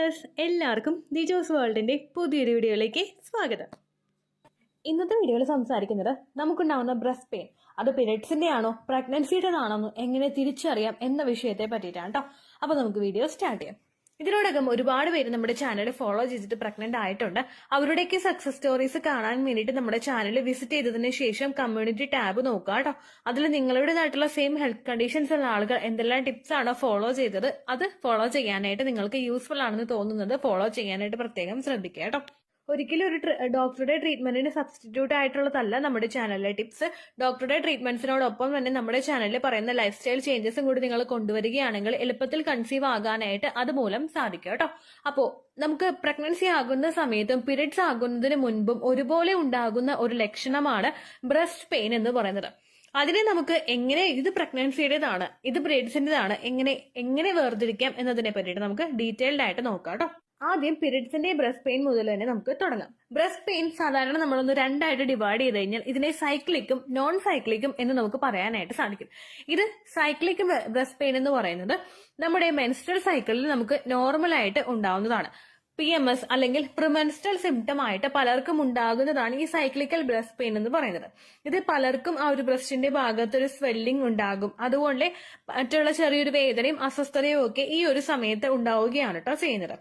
Viewers, എല്ലാവർക്കും ദിജോസ് വേൾഡിന്റെ പുതിയൊരു വീഡിയോയിലേക്ക് സ്വാഗതം. ഇന്നത്തെ വീഡിയോയിൽ സംസാരിക്കുന്നത് നമുക്കുണ്ടാവുന്ന ബ്രസ്റ്റ് പെയിൻ അത് പീരിയഡ്സിന്റെ ആണോ പ്രഗ്നൻസിയുടെ ആണോ എങ്ങനെ തിരിച്ചറിയാം എന്ന വിഷയത്തെ പറ്റിയിട്ടാണ് കേട്ടോ. അപ്പൊ നമുക്ക് വീഡിയോ സ്റ്റാർട്ട് ചെയ്യാം. ഇതിനോടകം ഒരുപാട് പേര് നമ്മുടെ ചാനൽ ഫോളോ ചെയ്തിട്ട് പ്രഗ്നന്റ് ആയിട്ടുണ്ട്. അവരുടെയൊക്കെ സക്സസ് സ്റ്റോറീസ് കാണാൻ വേണ്ടിയിട്ട് നമ്മുടെ ചാനൽ വിസിറ്റ് ചെയ്തതിന് ശേഷം കമ്മ്യൂണിറ്റി ടാബ് നോക്കുക കേട്ടോ. അതിൽ നിങ്ങളുടേതായിട്ടുള്ള സെയിം ഹെൽത്ത് കണ്ടീഷൻസ് ഉള്ള ആളുകൾ എന്തെല്ലാം ടിപ്സ് ആണോ ഫോളോ ചെയ്തത് അത് ഫോളോ ചെയ്യാനായിട്ട് നിങ്ങൾക്ക് യൂസ്ഫുൾ ആണെന്ന് തോന്നുന്നത് ഫോളോ ചെയ്യാനായിട്ട് പ്രത്യേകം ശ്രദ്ധിക്കുക കേട്ടോ. ഒരിക്കലും ഒരു ഡോക്ടറുടെ ട്രീറ്റ്മെന്റിന് സബ്സ്റ്റിറ്റ്യൂട്ട് ആയിട്ടുള്ളതല്ല നമ്മുടെ ചാനലിലെ ടിപ്സ്. ഡോക്ടറുടെ ട്രീറ്റ്മെന്റ്സിനോടൊപ്പം തന്നെ നമ്മുടെ ചാനലിൽ പറയുന്ന ലൈഫ് സ്റ്റൈൽ ചേഞ്ചസും കൂടി നിങ്ങൾ കൊണ്ടുവരികയാണെങ്കിൽ എളുപ്പത്തിൽ കൺസീവ് ആകാനായിട്ട് അതുമൂലം സാധിക്കും കേട്ടോ. അപ്പോ നമുക്ക് പ്രഗ്നൻസി ആകുന്ന സമയത്തും പീരിയഡ്സ് ആകുന്നതിന് മുൻപും ഒരുപോലെ ഉണ്ടാകുന്ന ഒരു ലക്ഷണമാണ് ബ്രസ്റ്റ് പെയിൻ എന്ന് പറയുന്നത്. അതിനെ നമുക്ക് എങ്ങനെ ഇത് പ്രഗ്നൻസിയുടേതാണ് ഇത് പീരിയഡ്സിന്റേതാണ് എങ്ങനെ വേർതിരിക്കാം എന്നതിനെ പറ്റിയിട്ട് നമുക്ക് ഡീറ്റെയിൽഡ് ആയിട്ട് നോക്കാം കേട്ടോ. ആദ്യം പീരിയഡ്സിന്റെ ബ്രസ്റ്റ് പെയിൻ മുതൽ തന്നെ നമുക്ക് തുടങ്ങാം. ബ്രസ്റ്റ് പെയിൻ സാധാരണ നമ്മളൊന്ന് രണ്ടായിട്ട് ഡിവൈഡ് ചെയ്ത് കഴിഞ്ഞാൽ ഇതിനെ സൈക്ലിക്കും നോൺ സൈക്ലിക്കും എന്ന് നമുക്ക് പറയാനായിട്ട് സാധിക്കും. ഇത് സൈക്ലിക് ബ്രസ്റ്റ് പെയിൻ എന്ന് പറയുന്നത് നമ്മുടെ മെൻസ്ട്രൽ സൈക്കിളിൽ നമുക്ക് നോർമലായിട്ട് ഉണ്ടാവുന്നതാണ്. PMS അല്ലെങ്കിൽ പ്രിമെൻസ്ട്രൽ സിംറ്റം ആയിട്ട് പലർക്കും ഉണ്ടാകുന്നതാണ് ഈ സൈക്ലിക്കൽ ബ്രസ്റ്റ് പെയിൻ എന്ന് പറയുന്നത്. ഇത് പലർക്കും ആ ഒരു ബ്രസ്റ്റിന്റെ ഭാഗത്തൊരു സ്വെല്ലിംഗ് ഉണ്ടാകും. അതുകൊണ്ട് മറ്റുള്ള ചെറിയൊരു വേദനയും അസ്വസ്ഥതയും ഒക്കെ ഈ ഒരു സമയത്ത് ഉണ്ടാവുകയാണ് കേട്ടോ ചെയ്യുന്നത്.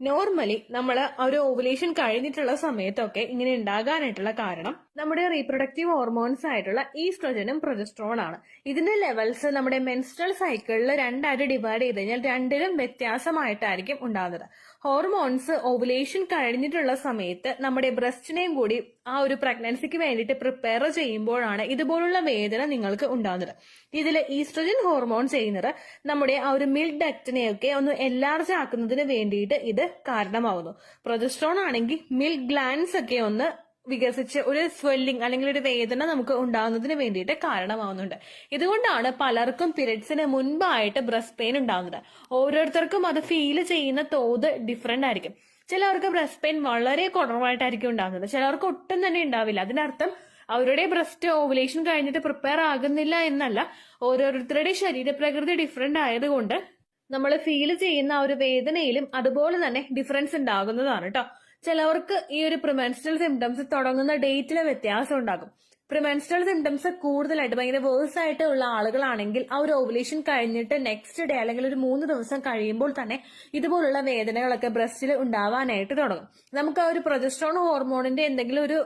നോർമലി നമ്മൾ ഒരു ഓവുലേഷൻ കഴിഞ്ഞിട്ടുള്ള സമയത്തൊക്കെ ഇങ്ങനെ ഉണ്ടാകാനായിട്ടുള്ള കാരണം നമ്മുടെ റീപ്രൊഡക്റ്റീവ് ഹോർമോൺസ് ആയിട്ടുള്ള ഈസ്ട്രോജനും പ്രൊജസ്ട്രോൺ ആണ്. ഇതിന്റെ ലെവൽസ് നമ്മുടെ മെൻസ്ട്രൽ സൈക്കിളിൽ രണ്ടായിട്ട് ഡിവൈഡ് ചെയ്ത് കഴിഞ്ഞാൽ രണ്ടിലും വ്യത്യാസമായിട്ടായിരിക്കും ഉണ്ടാകുന്നത്. ഹോർമോൺസ് ഓവുലേഷൻ കഴിഞ്ഞിട്ടുള്ള സമയത്ത് നമ്മുടെ ബ്രസ്റ്റിനെയും കൂടി ആ ഒരു പ്രഗ്നൻസിക്ക് വേണ്ടിയിട്ട് പ്രിപ്പയർ ചെയ്യുമ്പോഴാണ് ഇതുപോലുള്ള വേദന നിങ്ങൾക്ക് ഉണ്ടാകുന്നത്. ഇതിൽ ഈസ്ട്രോജൻ ഹോർമോൺ ചെയ്യുന്നത് നമ്മുടെ ആ ഒരു മിൽക്ക് ഡക്റ്റിനെയൊക്കെ ഒന്ന് എൻലാർജ് ആക്കുന്നതിന് വേണ്ടിയിട്ട് ഇത് കാരണമാവുന്നു. പ്രൊജസ്ട്രോൺ ആണെങ്കിൽ മിൽക്ക് ഗ്ലാൻഡ്സ് ഒക്കെ ഒന്ന് വികസിച്ച് ഒരു സ്വെല്ലിംഗ് അല്ലെങ്കിൽ ഒരു വേദന നമുക്ക് ഉണ്ടാകുന്നതിന് വേണ്ടിയിട്ട് കാരണമാവുന്നുണ്ട്. ഇതുകൊണ്ടാണ് പലർക്കും പീരിയഡ്സിന് മുൻപായിട്ട് ബ്രസ്റ്റ് പെയിൻ ഉണ്ടാകുന്നത്. ഓരോരുത്തർക്കും അത് ഫീൽ ചെയ്യുന്ന തോത് ഡിഫറെന്റ് ആയിരിക്കും. ചിലവർക്ക് ബ്രസ്റ്റ് പെയിൻ വളരെ കുറവായിട്ടായിരിക്കും ഉണ്ടാകുന്നത്, ചിലവർക്ക് ഒട്ടും തന്നെ ഉണ്ടാവില്ല. അതിനർത്ഥം അവരുടെ ബ്രസ്റ്റ് ഓവുലേഷൻ കഴിഞ്ഞിട്ട് പ്രിപ്പയർ ആകുന്നില്ല എന്നല്ല, ഓരോരുത്തരുടെ ശരീരപ്രകൃതി ഡിഫറെന്റ് ആയതുകൊണ്ട് നമ്മൾ ഫീൽ ചെയ്യുന്ന ആ ഒരു വേദനയിലും അതുപോലെ തന്നെ ഡിഫറൻസ് ഉണ്ടാകുന്നതാണ് കേട്ടോ. ചിലവർക്ക് ഈ ഒരു പ്രിമെൻസ്ട്രൽ സിംറ്റംസ് തുടങ്ങുന്ന ഡേറ്റിലെ വ്യത്യാസം ഉണ്ടാകും. പ്രിമെൻസ്ട്രൽ സിംറ്റംസ് കൂടുതലായിട്ട് ഭയങ്കര വേഴ്സ് ആയിട്ട് ഉള്ള ആളുകളാണെങ്കിൽ ആ ഒരു ഓവുലേഷൻ കഴിഞ്ഞിട്ട് നെക്സ്റ്റ് ഡേ അല്ലെങ്കിൽ ഒരു 3 ദിവസം കഴിയുമ്പോൾ തന്നെ ഇതുപോലുള്ള വേദനകളൊക്കെ ബ്രസ്റ്റിൽ ഉണ്ടാവാനായിട്ട് തുടങ്ങും. നമുക്ക് ആ ഒരു പ്രൊജസ്ട്രോൺ ഹോർമോണിന്റെ എന്തെങ്കിലും ഒരു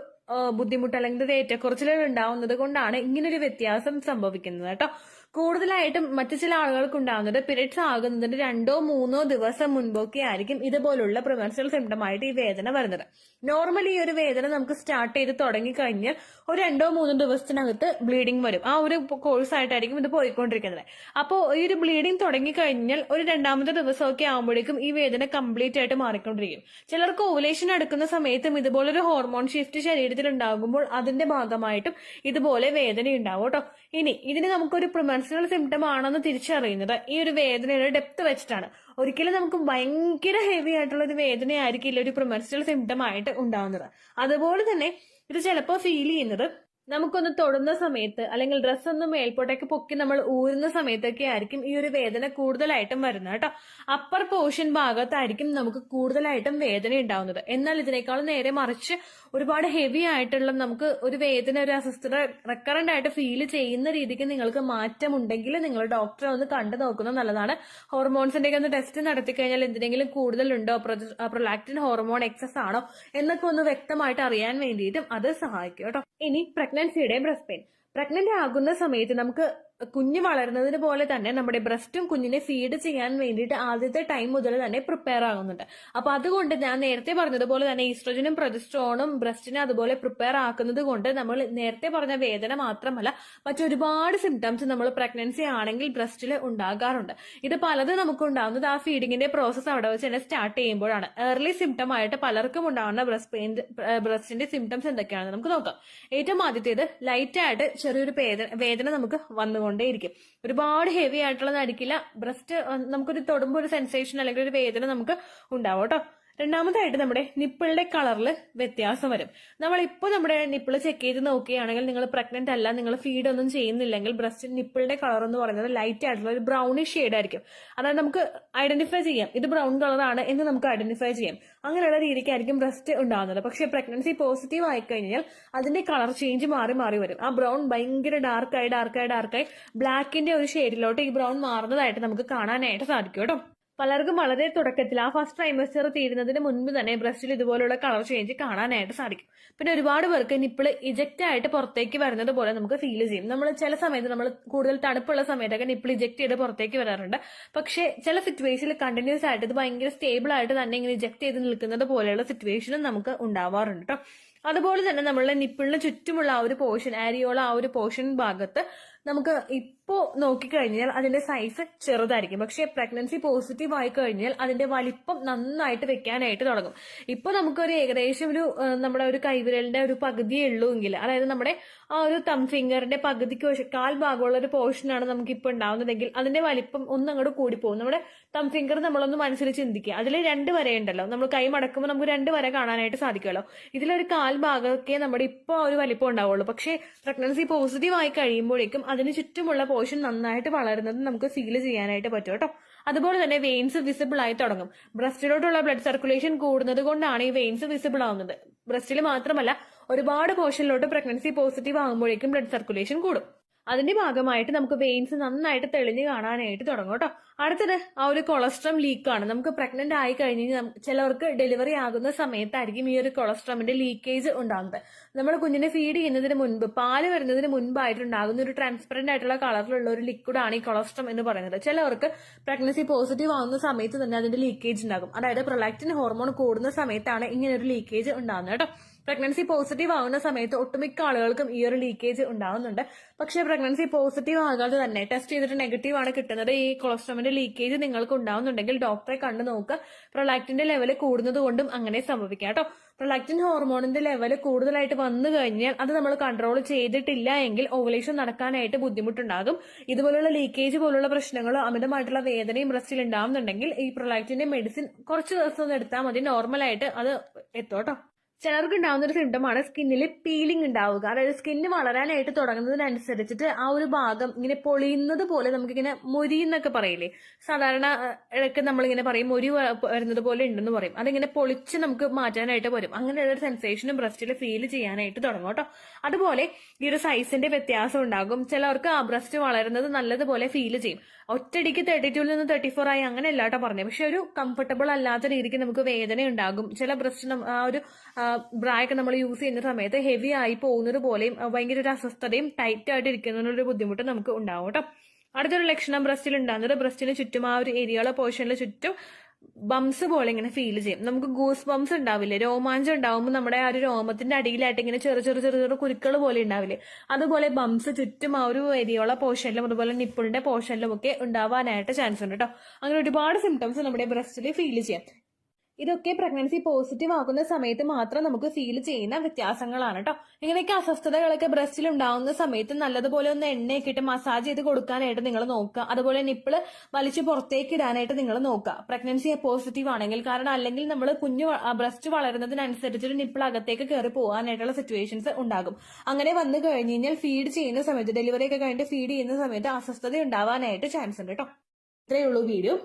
ബുദ്ധിമുട്ട് അല്ലെങ്കിൽ ഒരു ഏറ്റക്കുറച്ചിലുകൾ ഉണ്ടാവുന്നത് കൊണ്ടാണ് ഇങ്ങനൊരു വ്യത്യാസം സംഭവിക്കുന്നത് കേട്ടോ. കൂടുതലായിട്ടും മറ്റു ചില ആളുകൾക്ക് ഉണ്ടാകുന്നത് പീരിയഡ്സ് ആകുന്നതിന് 2-3 ദിവസം മുൻപൊക്കെ ആയിരിക്കും ഇതുപോലുള്ള പ്രിമെൻസ്ട്രൽ സിംറ്റം ആയിട്ട് ഈ വേദന വരുന്നത്. നോർമലി ഈ ഒരു വേദന നമുക്ക് സ്റ്റാർട്ട് ചെയ്ത് തുടങ്ങിക്കഴിഞ്ഞാൽ ഒരു 2-3 ദിവസത്തിനകത്ത് ബ്ലീഡിംഗ് വരും. ആ ഒരു കോഴ്സ് ആയിട്ടായിരിക്കും ഇത് പോയിക്കൊണ്ടിരിക്കുന്നത്. അപ്പോൾ ഈ ഒരു ബ്ലീഡിംഗ് തുടങ്ങിക്കഴിഞ്ഞാൽ ഒരു 2ാമത്തെ ദിവസമൊക്കെ ആകുമ്പോഴേക്കും ഈ വേദന കംപ്ലീറ്റ് ആയിട്ട് മാറിക്കൊണ്ടിരിക്കും. ചിലർക്ക് ഓവുലേഷൻ എടുക്കുന്ന സമയത്തും ഇതുപോലൊരു ഹോർമോൺ ഷിഫ്റ്റ് ശരീരത്തിൽ ഉണ്ടാകുമ്പോൾ അതിന്റെ ഭാഗമായിട്ടും ഇതുപോലെ വേദന ഉണ്ടാവും കേട്ടോ. ഇനി ഇതിന് നമുക്കൊരു പ്രിമെൻസ്ട്രൽ സിംറ്റം ആണെന്ന് തിരിച്ചറിയുന്നത് ഈ ഒരു വേദനയുടെ ഡെപ്ത് വെച്ചിട്ടാണ്. ഒരിക്കലും നമുക്ക് ഭയങ്കര ഹെവി ആയിട്ടുള്ള ഒരു വേദനയായിരിക്കില്ല ഒരു പ്രിമെൻസ്ട്രൽ സിംറ്റം ആയിട്ട് ഉണ്ടാവുന്നത്. അതുപോലെ തന്നെ ഇത് ചിലപ്പോൾ ഫീൽ ചെയ്യുന്നത് നമുക്കൊന്ന് തൊടുന്ന സമയത്ത് അല്ലെങ്കിൽ ഡ്രസ്സ് ഒന്ന് മേൽപോട്ടേക്ക് പൊക്കി നമ്മൾ ഊരുന്ന സമയത്തൊക്കെ ആയിരിക്കും ഈ ഒരു വേദന കൂടുതലായിട്ടും വരുന്നത് കേട്ടോ. അപ്പർ പോർഷൻ ഭാഗത്തായിരിക്കും നമുക്ക് കൂടുതലായിട്ടും വേദന ഉണ്ടാവുന്നത്. എന്നാൽ ഇതിനേക്കാളും നേരെ മറിച്ച് ഒരുപാട് ഹെവി ആയിട്ടുള്ള നമുക്ക് ഒരു വേദന ഒരു അസ്വസ്ഥത റെക്കറന്റ് ആയിട്ട് ഫീൽ ചെയ്യുന്ന രീതിക്ക് നിങ്ങൾക്ക് മാറ്റമുണ്ടെങ്കിൽ നിങ്ങൾ ഡോക്ടറെ ഒന്ന് കണ്ടു നോക്കുന്നത് നല്ലതാണ്. ഹോർമോൺസിന്റെ ഒന്ന് ടെസ്റ്റ് നടത്തി കഴിഞ്ഞാൽ എന്തിനെങ്കിലും കൂടുതലുണ്ടോ, പ്രൊലാക്റ്റിൻ ഹോർമോൺ എക്സസ് ആണോ എന്നൊക്കെ ഒന്ന് വ്യക്തമായിട്ട് അറിയാൻ വേണ്ടിയിട്ടും അത് സഹായിക്കും കേട്ടോ. ഇനി പ്രഗ്നൻസിയുടെ ബ്രസ്റ്റ് പെയിൻ. പ്രഗ്നന്റ് ആകുന്ന സമയത്ത് നമുക്ക് കുഞ്ഞ് വളരുന്നതിന് പോലെ തന്നെ നമ്മുടെ ബ്രസ്റ്റും കുഞ്ഞിനെ ഫീഡ് ചെയ്യാൻ വേണ്ടിയിട്ട് ആദ്യത്തെ ടൈം മുതൽ തന്നെ പ്രിപ്പയർ ആകുന്നുണ്ട്. അപ്പൊ അതുകൊണ്ട് ഞാൻ നേരത്തെ പറഞ്ഞതുപോലെ തന്നെ ഈസ്ട്രോജനും പ്രൊജസ്ട്രോണും ബ്രസ്റ്റിനെ അതുപോലെ പ്രിപ്പയർ ആക്കുന്നത് കൊണ്ട് നമ്മൾ നേരത്തെ പറഞ്ഞ വേദന മാത്രമല്ല മറ്റൊരുപാട് സിംറ്റംസ് നമ്മൾ പ്രഗ്നൻസി ആണെങ്കിൽ ബ്രസ്റ്റിൽ ഉണ്ടാകാറുണ്ട്. ഇത് പലതും നമുക്ക് ഉണ്ടാകുന്നത് ആ ഫീഡിങ്ങിന്റെ പ്രോസസ് അവിടെ വെച്ച് തന്നെ സ്റ്റാർട്ട് ചെയ്യുമ്പോഴാണ്. ഏർലി സിംറ്റം ആയിട്ട് പലർക്കും ഉണ്ടാകുന്ന ബ്രസ്റ്റിന്റെ സിംറ്റംസ് എന്തൊക്കെയാണെന്ന് നമുക്ക് നോക്കാം. ഏറ്റവും ആദ്യത്തേത് ലൈറ്റ് ആയിട്ട് ചെറിയൊരു വേദന നമുക്ക് വന്നുകൊണ്ടേയിരിക്കും. ഒരുപാട് ഹെവി ആയിട്ടുള്ളതായിരിക്കില്ല. ബ്രസ്റ്റ് നമുക്കൊരു തൊടുമ്പോൾ ഒരു സെൻസേഷൻ അല്ലെങ്കിൽ ഒരു വേദന നമുക്ക് ഉണ്ടാവും കേട്ടോ. രണ്ടാമതായിട്ട് നമ്മുടെ നിപ്പിളിന്റെ കളറിൽ വ്യത്യാസം വരും. നമ്മളിപ്പോൾ നമ്മുടെ നിപ്പിൾ ചെക്ക് ചെയ്ത് നോക്കുകയാണെങ്കിൽ നിങ്ങൾ പ്രഗ്നന്റ് അല്ല, നിങ്ങൾ ഫീഡ് ഒന്നും ചെയ്യുന്നില്ലെങ്കിൽ ബ്രസ്റ്റ് നിപ്പിളിന്റെ കളർ എന്ന് പറയുന്നത് ലൈറ്റ് ആയിട്ടുള്ള ഒരു ബ്രൗണിഷ് ഷെയ്ഡ് ആയിരിക്കും. അതായത് നമുക്ക് ഐഡന്റിഫൈ ചെയ്യാം ഇത് ബ്രൗൺ കളറാണ് എന്ന് നമുക്ക് ഐഡന്റിഫൈ ചെയ്യാം. അങ്ങനെയുള്ള രീതിക്കായിരിക്കും ബ്രസ്റ്റ് ഉണ്ടാകുന്നത്. പക്ഷേ പ്രഗ്നൻസി പോസിറ്റീവ് ആയി കഴിഞ്ഞാൽ അതിന്റെ കളർ ചേഞ്ച് മാറി മാറി വരും. ആ ബ്രൗൺ ഭയങ്കര ഡാർക്കായി ബ്ലാക്കിന്റെ ഒരു ഷെയ്ഡിലോട്ട് ഈ ബ്രൗൺ മാറുന്നതായിട്ട് നമുക്ക് കാണാനായിട്ട് സാധിക്കും കേട്ടോ. പലർക്കും വളരെ തുടക്കത്തിൽ ആ ഫസ്റ്റ് ട്രൈമസ്റ്റർ തീരുന്നതിന് മുൻപ് തന്നെ ബ്രസ്റ്റിൽ ഇതുപോലുള്ള കളർ ചേഞ്ച് കാണാനായിട്ട് സാധിക്കും. പിന്നെ ഒരുപാട് പേർക്ക് നിപ്പിള് ഇജക്റ്റ് ആയിട്ട് പുറത്തേക്ക് വരുന്നത് പോലെ നമുക്ക് ഫീൽ ചെയ്യും. നമ്മൾ ചില സമയത്ത് നമ്മൾ കൂടുതൽ തണുപ്പുള്ള സമയത്തൊക്കെ നിപ്പിൾ ഇജക്ട് ചെയ്ത് പുറത്തേക്ക് വരാറുണ്ട്. പക്ഷേ ചില സിറ്റുവേഷനിൽ കണ്ടിന്യൂസ് ആയിട്ട് ഇത് ഭയങ്കര സ്റ്റേബിൾ ആയിട്ട് തന്നെ ഇങ്ങനെ ഇജക്ട് ചെയ്ത് നിൽക്കുന്നത് പോലെയുള്ള സിറ്റുവേഷനും നമുക്ക് ഉണ്ടാവാറുണ്ട് കേട്ടോ. അതുപോലെ തന്നെ നമ്മളുടെ നിപ്പിളിന് ചുറ്റുമുള്ള ആ ഒരു പോർഷൻ ആരിയോള ആ ഒരു പോർഷൻ ഭാഗത്ത് നമുക്ക് ഇപ്പോ നോക്കിക്കഴിഞ്ഞാൽ അതിന്റെ സൈസ് ചെറുതായിരിക്കും. പക്ഷെ പ്രഗ്നൻസി പോസിറ്റീവ് ആയി കഴിഞ്ഞാൽ അതിന്റെ വലിപ്പം നന്നായിട്ട് വെക്കാനായിട്ട് തുടങ്ങും. ഇപ്പൊ നമുക്കൊരു ഏകദേശം നമ്മുടെ ഒരു കൈവിരലിന്റെ ഒരു പകുതിയേ ഉള്ളൂ എങ്കിൽ, അതായത് നമ്മുടെ ആ ഒരു തം ഫിംഗറിന്റെ പകുതിക്ക് കാൽ ഭാഗമുള്ള ഒരു പോർഷനാണ് നമുക്ക് ഇപ്പൊ ഉണ്ടാവുന്നതെങ്കിൽ അതിന്റെ വലിപ്പം ഒന്നങ്ങോട്ട് കൂടിപ്പോകും. നമ്മുടെ തം ഫിംഗർ നമ്മളൊന്ന് മനസ്സിൽ ചിന്തിക്കുക. അതിൽ 2 വരയുണ്ടല്ലോ, നമ്മൾ കൈ മടക്കുമ്പോൾ നമുക്ക് 2 വര കാണാനായിട്ട് സാധിക്കുമല്ലോ. ഇതിലൊരു കാൽ ഭാഗമൊക്കെ നമ്മുടെ ഇപ്പോൾ ഒരു വലിപ്പം ഉണ്ടാവുള്ളൂ. പക്ഷേ പ്രഗ്നൻസി പോസിറ്റീവ് ആയി കഴിയുമ്പോഴേക്കും അതിന് ചുറ്റുമുള്ള പോർഷൻ നന്നായിട്ട് വളരുന്നത് നമുക്ക് ഫീൽ ചെയ്യാനായിട്ട് പറ്റും കേട്ടോ. അതുപോലെ തന്നെ വെയിൻസ് വിസിബിൾ ആയി തുടങ്ങും. ബ്രസ്റ്റിലോട്ടുള്ള ബ്ലഡ് സർക്കുലേഷൻ കൂടുന്നത് കൊണ്ടാണ് ഈ വെയിൻസ് വിസിബിൾ ആവുന്നത്. ബ്രസ്റ്റിൽ മാത്രമല്ല ഒരുപാട് പോർഷനിലോട്ട് പ്രഗ്നൻസി പോസിറ്റീവ് ആകുമ്പോഴേക്കും ബ്ലഡ് സർക്കുലേഷൻ കൂടും. അതിന്റെ ഭാഗമായിട്ട് നമുക്ക് വെയിൻസ് നന്നായിട്ട് തെളിഞ്ഞ് കാണാനായിട്ട് തുടങ്ങും കേട്ടോ. അടുത്തത് ആ ഒരു കൊളസ്ട്രം ലീക്കാണ്. നമുക്ക് പ്രഗ്നന്റ് ആയി കഴിഞ്ഞാൽ ചിലവർക്ക് ഡെലിവറി ആകുന്ന സമയത്തായിരിക്കും ഈ ഒരു കൊളസ്ട്രമിന്റെ ലീക്കേജ് ഉണ്ടാകുന്നത്. നമ്മൾ കുഞ്ഞിനെ ഫീഡ് ചെയ്യുന്നതിന് മുൻപ് പാല് വരുന്നതിന് മുൻപായിട്ടുണ്ടാകുന്ന ഒരു ട്രാൻസ്പെറന്റ് ആയിട്ടുള്ള കളറിലുള്ള ഒരു ലിക്വിഡാണ് ഈ കൊളസ്ട്രം എന്ന് പറയുന്നത്. ചിലവർക്ക് പ്രഗ്നൻസി പോസിറ്റീവ് ആവുന്ന സമയത്ത് തന്നെ അതിന്റെ ലീക്കേജ് ഉണ്ടാകും. അതായത് പ്രൊലാക്റ്റിൻ ഹോർമോൺ കൂടുന്ന സമയത്താണ് ഇങ്ങനെ ഒരു ലീക്കേജ് ഉണ്ടാകുന്നത് കേട്ടോ. പ്രഗ്നൻസി പോസിറ്റീവ് ആവുന്ന സമയത്ത് ഒട്ടുമിക്ക ആളുകൾക്കും ഈ ഒരു ലീക്കേജ് ഉണ്ടാവുന്നുണ്ട്. പക്ഷേ പ്രഗ്നൻസി പോസിറ്റീവ് ആകാതെ തന്നെ ടെസ്റ്റ് ചെയ്തിട്ട് നെഗറ്റീവ് ആണ് കിട്ടുന്നത്, ഈ കൊളസ്ട്രോമിന്റെ ലീക്കേജ് നിങ്ങൾക്ക് ഉണ്ടാവുന്നുണ്ടെങ്കിൽ ഡോക്ടറെ കണ്ടു നോക്കുക. പ്രൊലാക്റ്റിന്റെ ലെവൽ കൂടുന്നത് കൊണ്ടും അങ്ങനെ സംഭവിക്കാം കേട്ടോ. പ്രൊലാക്റ്റിൻ ഹോർമോണിന്റെ ലെവൽ കൂടുതലായിട്ട് വന്നു കഴിഞ്ഞാൽ അത് നമ്മൾ കൺട്രോൾ ചെയ്തിട്ടില്ല എങ്കിൽ ഓവുലേഷൻ നടക്കാനായിട്ട് ബുദ്ധിമുട്ടുണ്ടാകും. ഇതുപോലുള്ള ലീക്കേജ് പോലുള്ള പ്രശ്നങ്ങളോ അമിതമായിട്ടുള്ള വേദനയും ബ്രസ്റ്റിൽ ഉണ്ടാവുന്നുണ്ടെങ്കിൽ ഈ പ്രൊലാക്റ്റിന്റെ മെഡിസിൻ കുറച്ച് ദിവസം ഒന്ന് എടുത്താൽ മതി, നോർമലായിട്ട് അത് എത്തും കേട്ടോ. ചിലർക്ക് ഉണ്ടാകുന്ന ഒരു സിംറ്റമാണ് സ്കിന്നിൽ പീലിംഗ് ഉണ്ടാവുക. അതായത് സ്കിന്ന് വളരാനായിട്ട് തുടങ്ങുന്നതിനനുസരിച്ചിട്ട് ആ ഒരു ഭാഗം ഇങ്ങനെ പൊളിയുന്നത് പോലെ നമുക്കിങ്ങനെ മൊരിന്നൊക്കെ പറയില്ലേ, സാധാരണ ഇടയ്ക്ക് നമ്മളിങ്ങനെ പറയും മൊരി വരുന്നത് പോലെ ഉണ്ടെന്ന് പറയും. അതിങ്ങനെ പൊളിച്ച് നമുക്ക് മാറ്റാനായിട്ട് വരും. അങ്ങനെയുള്ള ഒരു സെൻസേഷനും ബ്രസ്റ്റിൽ ഫീൽ ചെയ്യാനായിട്ട് തുടങ്ങും കേട്ടോ. അതുപോലെ ഈ ഒരു സൈസിന്റെ വ്യത്യാസം ഉണ്ടാകും. ചിലർക്ക് ആ ബ്രസ്റ്റ് വളരുന്നത് നല്ലതുപോലെ ഫീൽ ചെയ്യും. ഒറ്റയടിക്ക് 32 നിന്ന് 34 ആയി അങ്ങനെ അല്ലാട്ടോ പറഞ്ഞത്. പക്ഷെ ഒരു കംഫർട്ടബിൾ അല്ലാത്ത രീതിക്ക് നമുക്ക് വേദന ഉണ്ടാകും. ചില ബ്രസ്റ്റ് ആ ഒരു ബ്രായൊക്കെ നമ്മൾ യൂസ് ചെയ്യുന്ന സമയത്ത് ഹെവി ആയി പോകുന്നത് പോലെയും ഭയങ്കര ഒരു അസ്വസ്ഥതയും ടൈറ്റ് ആയിട്ട് ഇരിക്കുന്നതിനൊരു ബുദ്ധിമുട്ട് നമുക്ക് ഉണ്ടാവും കേട്ടോ. അടുത്തൊരു ലക്ഷണം ബ്രസ്റ്റിൽ ഉണ്ടാകുന്നത് ബ്രസ്റ്റിന് ചുറ്റും ആ ഒരു ഏരിയയുള്ള പോർഷനിൽ ചുറ്റും ബംസ് പോലെ ഇങ്ങനെ ഫീൽ ചെയ്യും. നമുക്ക് ഗൂസ് ബംസ് ഉണ്ടാവില്ലേ, രോമാഞ്ചം ഉണ്ടാവുമ്പോൾ നമ്മുടെ ആ ഒരു രോമത്തിന്റെ അടിയിലായിട്ട് ഇങ്ങനെ ചെറു കുരുക്കൾ പോലെ ഉണ്ടാവില്ലേ, അതുപോലെ ബംസ് ചുറ്റും ആ ഒരു ഏരിയയുള്ള പോർഷനിലും അതുപോലെ നിപ്പിളിന്റെ പോർഷനിലും ഒക്കെ ഉണ്ടാവാനായിട്ട് ചാൻസ് ഉണ്ട് കേട്ടോ. അങ്ങനെ ഒരുപാട് സിംറ്റംസ് നമ്മുടെ ബ്രസ്റ്റിൽ ഫീൽ ചെയ്യാം. ഇതൊക്കെ പ്രഗ്നൻസി പോസിറ്റീവ് ആകുന്ന സമയത്ത് മാത്രം നമുക്ക് ഫീൽ ചെയ്യുന്ന വ്യത്യാസങ്ങളാണ് കേട്ടോ. ഇങ്ങനെയൊക്കെ അസ്വസ്ഥതകളൊക്കെ ബ്രസ്റ്റിൽ ഉണ്ടാവുന്ന സമയത്ത് നല്ലതുപോലെ ഒന്ന് എണ്ണയൊക്കെ ഇട്ട് മസാജ് ചെയ്ത് കൊടുക്കാനായിട്ട് നിങ്ങൾ നോക്കുക. അതുപോലെ നിപ്പിള് വലിച്ചു പുറത്തേക്ക് ഇടാനായിട്ട് നിങ്ങൾ നോക്കുക പ്രഗ്നൻസി പോസിറ്റീവ് ആണെങ്കിൽ. കാരണം അല്ലെങ്കിൽ നമ്മൾ കുഞ്ഞു ബ്രസ്റ്റ് വളരുന്നതിനനുസരിച്ച് നിപ്പിൾ അകത്തേക്ക് കയറി പോകാനായിട്ടുള്ള സിറ്റുവേഷൻസ് ഉണ്ടാകും. അങ്ങനെ വന്നു കഴിഞ്ഞ് കഴിഞ്ഞാൽ ഫീഡ് ചെയ്യുന്ന സമയത്ത് ഡെലിവറി ഒക്കെ കഴിഞ്ഞിട്ട് ഫീഡ് ചെയ്യുന്ന സമയത്ത് അസ്വസ്ഥത ഉണ്ടാവാനായിട്ട് ചാൻസ് ഉണ്ട് കേട്ടോ. ഇത്രയേ ഉള്ളൂ വീഡിയോ.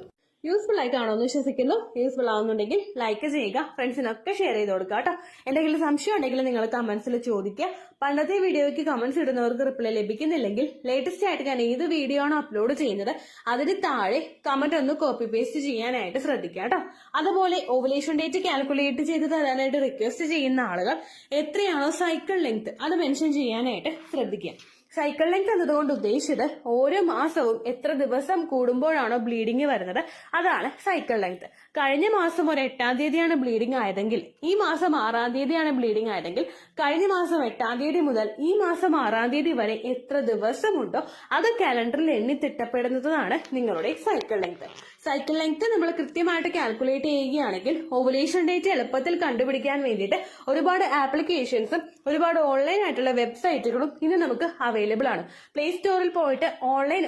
യൂസ്ഫുൾ ആയി കാണുമെന്ന് വിശ്വസിക്കുന്നു. യൂസ്ഫുൾ ആവുന്നുണ്ടെങ്കിൽ ലൈക്ക് ചെയ്യുക, ഫ്രണ്ട്സിനൊക്കെ ഷെയർ ചെയ്ത് കൊടുക്കുക കേട്ടോ. എന്തെങ്കിലും സംശയം ഉണ്ടെങ്കിൽ നിങ്ങൾ കമന്റ്സിൽ ചോദിക്കുക. പണ്ടത്തെ വീഡിയോയ്ക്ക് കമന്റ്സ് ഇടുന്നവർക്ക് റിപ്ലൈ ലഭിക്കുന്നില്ലെങ്കിൽ ലേറ്റസ്റ്റ് ആയിട്ട് ഞാൻ ഏത് വീഡിയോ ആണോ അപ്ലോഡ് ചെയ്യുന്നത് അതിന് താഴെ കമന്റ് ഒന്ന് കോപ്പി പേസ്റ്റ് ചെയ്യാനായിട്ട് ശ്രദ്ധിക്കുക കേട്ടോ. അതുപോലെ ഓവുലേഷൻ ഡേറ്റ് കാൽക്കുലേറ്റ് ചെയ്ത് തരാനായിട്ട് റിക്വസ്റ്റ് ചെയ്യുന്ന ആളുകൾ എത്രയാണോ സൈക്കിൾ ലെങ്ത് അത് മെൻഷൻ ചെയ്യാനായിട്ട് ശ്രദ്ധിക്കുക. സൈക്കിൾ ലെങ്ത് എന്നതുകൊണ്ട് ഉദ്ദേശിച്ചത് ഓരോ മാസവും എത്ര ദിവസം കൂടുമ്പോഴാണോ ബ്ലീഡിങ് വരുന്നത് അതാണ് സൈക്കിൾ ലെങ്ത്. കഴിഞ്ഞ മാസം ഒരു 8-ാം തീയതിയാണ് ബ്ലീഡിംഗ് ആയതെങ്കിൽ ഈ മാസം 6-ാം തീയതിയാണ് ബ്ലീഡിംഗ് ആയതെങ്കിൽ കഴിഞ്ഞ മാസം 8-ാം തീയതി മുതൽ ഈ മാസം 6-ാം തീയതി വരെ എത്ര ദിവസമുണ്ടോ അത് കാലണ്ടറിൽ എണ്ണി തിട്ടപ്പെടുന്നതാണ് നിങ്ങളുടെ സൈക്കിൾ ലെങ്ത്. സൈക്കിൾ ലെങ്ത് നമ്മൾ കൃത്യമായിട്ട് കാൽക്കുലേറ്റ് ചെയ്യുകയാണെങ്കിൽ ഓവുലേഷൻ ഡേറ്റ് എളുപ്പത്തിൽ കണ്ടുപിടിക്കാൻ വേണ്ടിയിട്ട് ഒരുപാട് ആപ്ലിക്കേഷൻസും ഒരുപാട് ഓൺലൈൻ ആയിട്ടുള്ള വെബ്സൈറ്റുകളും ഇന്ന് നമുക്ക് അവൈലബിൾ ആണ്. പ്ലേ സ്റ്റോറിൽ പോയിട്ട് ഓൺലൈൻ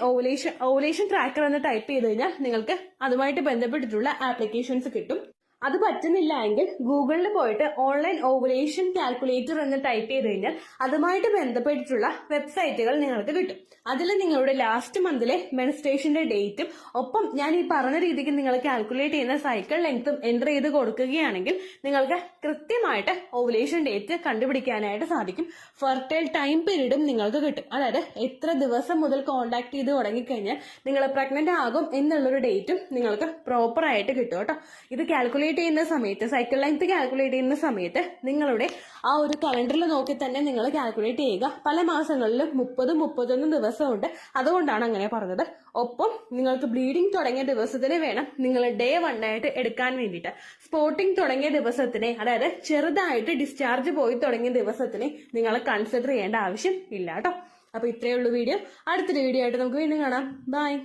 ഓവുലേഷൻ ട്രാക്കർ എന്ന് ടൈപ്പ് ചെയ്ത് കഴിഞ്ഞാൽ നിങ്ങൾക്ക് അതുമായിട്ട് ബന്ധപ്പെട്ടിട്ടുള്ള ആപ്ലിക്കേഷൻസ് കിട്ടും. അത് പറ്റുന്നില്ല എങ്കിൽ ഗൂഗിളിൽ പോയിട്ട് ഓൺലൈൻ ഓവുലേഷൻ കാൽക്കുലേറ്റർ എന്ന് ടൈപ്പ് ചെയ്ത് കഴിഞ്ഞാൽ അതുമായിട്ട് ബന്ധപ്പെട്ടിട്ടുള്ള വെബ്സൈറ്റുകൾ നിങ്ങൾക്ക് കിട്ടും. അതിൽ നിങ്ങളുടെ ലാസ്റ്റ് മന്തിലെ മെൻസ്ട്രേഷന്റെ ഡേറ്റും ഒപ്പം ഞാൻ ഈ പറഞ്ഞ രീതിക്ക് നിങ്ങൾ കാൽക്കുലേറ്റ് ചെയ്യുന്ന സൈക്കിൾ ലെങ്ത്തും എൻ്റർ ചെയ്ത് കൊടുക്കുകയാണെങ്കിൽ നിങ്ങൾക്ക് കൃത്യമായിട്ട് ഓവുലേഷൻ ഡേറ്റ് കണ്ടുപിടിക്കാനായിട്ട് സാധിക്കും. ഫെർട്ടൈൽ ടൈം പീരീഡും നിങ്ങൾക്ക് കിട്ടും. അതായത് എത്ര ദിവസം മുതൽ കോണ്ടാക്ട് ചെയ്ത് തുടങ്ങിക്കഴിഞ്ഞാൽ നിങ്ങൾ പ്രഗ്നന്റ് ആകും എന്നുള്ളൊരു ഡേറ്റും നിങ്ങൾക്ക് പ്രോപ്പർ ആയിട്ട് കിട്ടും കേട്ടോ. ഇത് കാൽക്കുലേറ്റ് ചെയ്യുന്ന സമയത്ത്, സൈക്കിൾ ലെങ്ത് കാൽക്കുലേറ്റ് ചെയ്യുന്ന സമയത്ത് നിങ്ങളുടെ ആ ഒരു കലണ്ടറിൽ നോക്കി തന്നെ നിങ്ങൾ കാൽക്കുലേറ്റ് ചെയ്യുക. പല മാസങ്ങളിലും 30-31 ദിവസമുണ്ട്. അതുകൊണ്ടാണ് അങ്ങനെ പറഞ്ഞത്. ഒപ്പം നിങ്ങൾക്ക് ബ്ലീഡിംഗ് തുടങ്ങിയ ദിവസത്തിന് വേണം നിങ്ങൾ ഡേ 1 ആയിട്ട് എടുക്കാൻ വേണ്ടിയിട്ട്. സ്പോട്ടിംഗ് തുടങ്ങിയ ദിവസത്തിനെ, അതായത് ചെറുതായിട്ട് ഡിസ്ചാർജ് പോയി തുടങ്ങിയ ദിവസത്തിനെ നിങ്ങൾ കൺസിഡർ ചെയ്യേണ്ട ആവശ്യം ഇല്ല കേട്ടോ. അപ്പൊ ഇത്രയേ ഉള്ളൂ വീഡിയോ. അടുത്തൊരു വീഡിയോ ആയിട്ട് നമുക്ക് വീണ്ടും കാണാം. ബൈ.